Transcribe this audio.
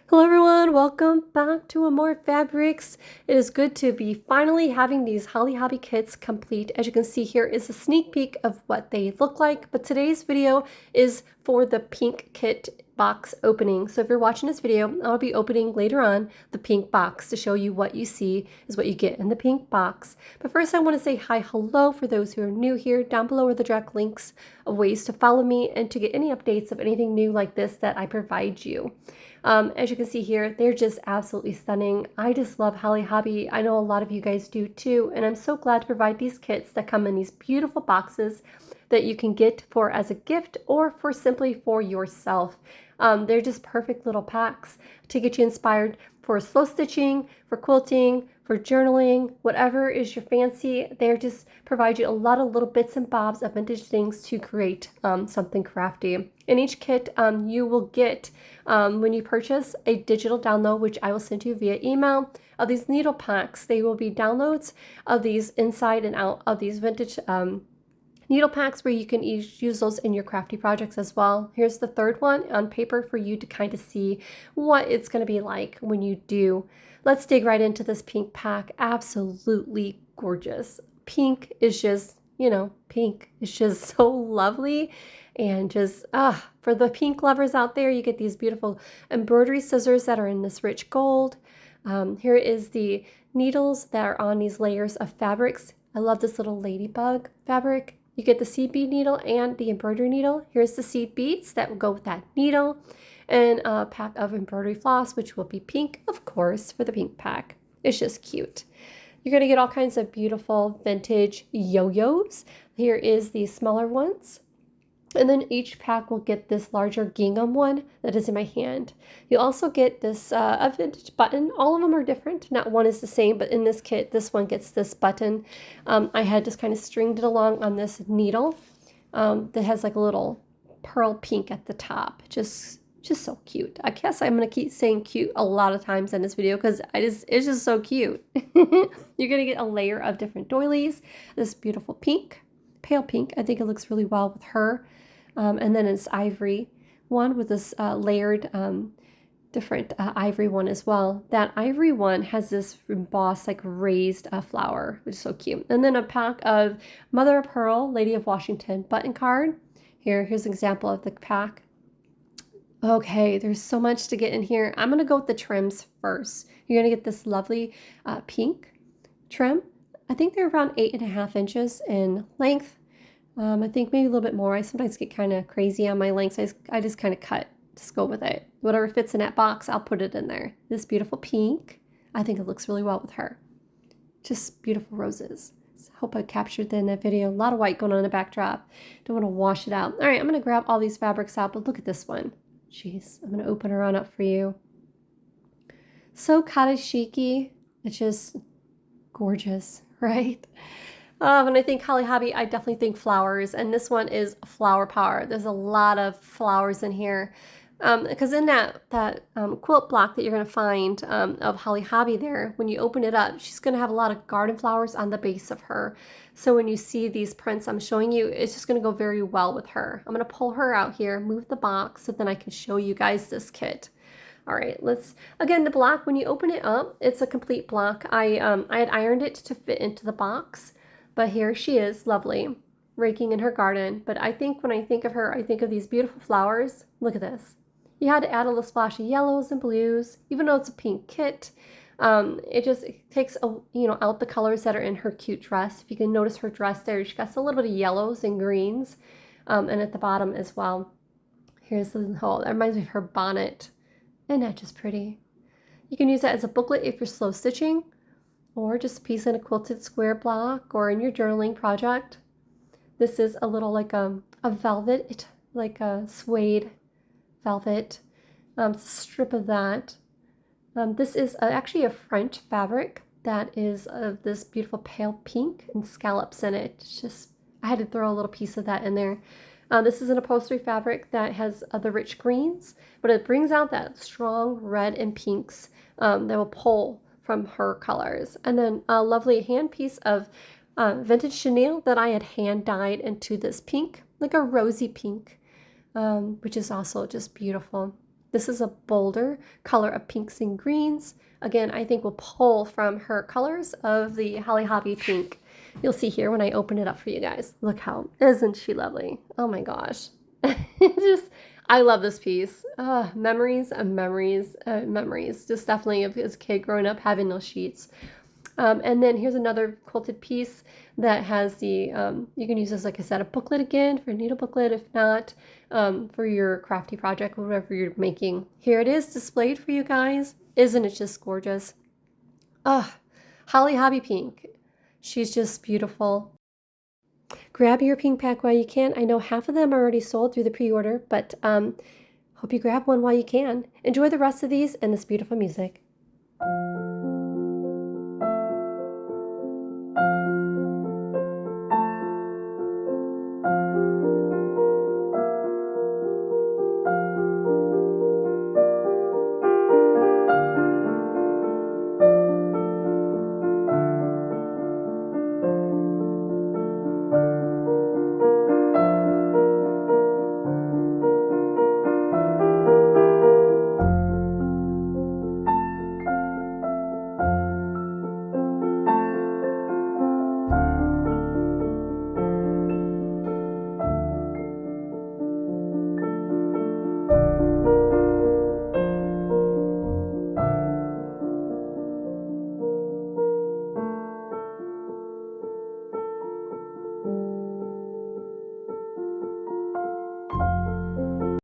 Hello everyone, welcome back to AmourFabriQues. It is good to be finally having these Holly Hobby kits complete. As you can see, here is a sneak peek of what they look like, but today's video is for the pink kit box opening. So if you're watching this video, I'll be opening later on the pink box to show you what you see is what you get in the pink box. But first I want to say hello for those who are new here. Down below are the direct links of ways to follow me and to get any updates of anything new like this that I provide you. As you can see here, they're just absolutely stunning. I just love Holly Hobby. I know a lot of you guys do too, and I'm so glad to provide these kits that come in these beautiful boxes that you can get for as a gift or for simply for yourself. They're just perfect little packs to get you inspired for slow stitching, for quilting, for journaling, whatever is your fancy. They just provide you a lot of little bits and bobs of vintage things to create something crafty. In each kit, you will get, when you purchase, a digital download, which I will send you via email, of these needle packs. They will be downloads of these inside and out of these vintage needle packs where you can use those in your crafty projects as well. Here's the third one on paper for you to kind of see what it's going to be like when you do. Let's dig right into this pink pack. Absolutely gorgeous. Pink is just, pink is just so lovely. And just, for the pink lovers out there, you get these beautiful embroidery scissors that are in this rich gold. Here is the needles that are on these layers of fabrics. I love this little ladybug fabric. You get the seed bead needle and the embroidery needle. Here's the seed beads that will go with that needle. And a pack of embroidery floss, which will be pink, of course, for the pink pack. It's just cute. You're going to get all kinds of beautiful vintage yo-yos. Here is the smaller ones. And then each pack will get this larger gingham one that is in my hand. You'll also get this a vintage button. All of them are different. Not one is the same, but in this kit, this one gets this button. I had just kind of stringed it along on this needle that has like a little pearl pink at the top. Just so cute. I guess I'm going to keep saying cute a lot of times in this video because it's just so cute. You're going to get a layer of different doilies. This beautiful pink, pale pink. I think it looks really well with her. And then it's ivory one with this layered different ivory one as well. That ivory one has this embossed like raised flower, which is so cute. And then a pack of Mother of Pearl, Lady of Washington button card. Here's an example of the pack. Okay, there's so much to get in here. I'm going to go with the trims first. You're going to get this lovely pink trim. I think they're around 8.5 inches in length. I think maybe a little bit more. I sometimes get kind of crazy on my lengths. I just kind of cut. Just go with it. Whatever fits in that box, I'll put it in there. This beautiful pink. I think it looks really well with her. Just beautiful roses. So hope I captured that in that video. A lot of white going on in the backdrop. Don't want to wash it out. All right, I'm going to grab all these fabrics out, but look at this one. Jeez, I'm going to open her on up for you. So cottage chic-y. It's just gorgeous, right? When I think Holly Hobby, I definitely think flowers, and this one is flower power. There's a lot of flowers in here, because in that quilt block that you're going to find of Holly Hobby there, when you open it up, she's going to have a lot of garden flowers on the base of her. So when you see these prints I'm showing you, it's just going to go very well with her. I'm going to pull her out here, move the box, so then I can show you guys this kit. All right, again, the block, when you open it up, it's a complete block. I had ironed it to fit into the box. But here she is, lovely, raking in her garden. But I think when I think of her, I think of these beautiful flowers. Look at this. You had to add a little splash of yellows and blues, even though it's a pink kit. It takes out the colors that are in her cute dress. If you can notice her dress there, she got a little bit of yellows and greens, and at the bottom as well. Here's the whole. That reminds me of her bonnet. Isn't that just pretty? You can use that as a booklet if you're slow stitching, or just a piece in a quilted square block or in your journaling project. This is a little like a velvet, like a suede velvet. It's a strip of that. This is actually a French fabric that is of this beautiful pale pink and scallops in it. It's just, I had to throw a little piece of that in there. This is an upholstery fabric that has the rich greens, but it brings out that strong red and pinks that will pull from her colors. And then a lovely hand piece of vintage chenille that I had hand dyed into this pink, like a rosy pink, which is also just beautiful. This is a bolder color of pinks and greens. Again, I think we'll pull from her colors of the Hobbie Pink. You'll see here when I open it up for you guys. Look how, isn't she lovely? Oh my gosh. I love this piece. Memories of memories, memories. Just definitely of as a kid growing up having those sheets. And then here's another quilted piece that has the, you can use this, like I said, a booklet again for a needle booklet, if not for your crafty project, whatever you're making. Here it is displayed for you guys. Isn't it just gorgeous? Hobbie Pink. She's just beautiful. Grab your pink pack while you can. I know half of them are already sold through the pre-order, but hope you grab one while you can. Enjoy the rest of these and this beautiful music.